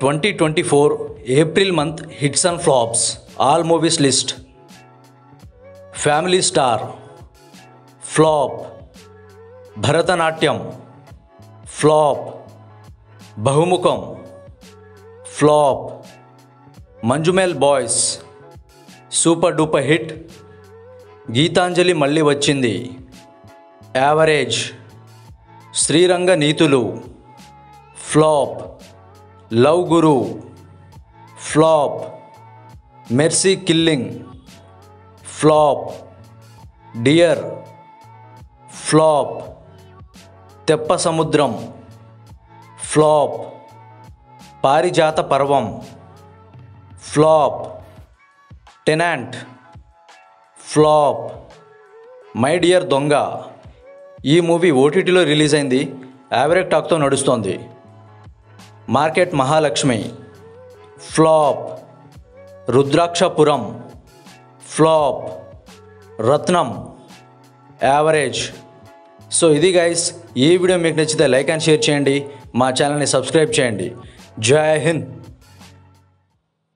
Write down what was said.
2024 April month hits and flops. All movies list. Family Star, flop. Bharatanatyam, flop. Bahumukam, flop. Manjumel Boys, super duper hit. Geetanjali Malli Vachindi, average. Sriranga Neetulu, flop. Love Guru, flop. Mercy Killing, flop. Dear, flop. Teppa Samudram, flop. Parijata Parvam, flop. Tenant, flop. My dear Donga ఈ movie ఓటీటీలో release అయింది. Average టాక్తో నడుస్తోంది. Market Mahalakshmi, flop. Rudrakshapuram, flop. Rathnam, average. So ఇది guys, ఈ video మీకు నచ్చితే like and share చేయండి, మా ఛానల్ని సబ్స్క్రైబ్ చేయండి. జై హింద్.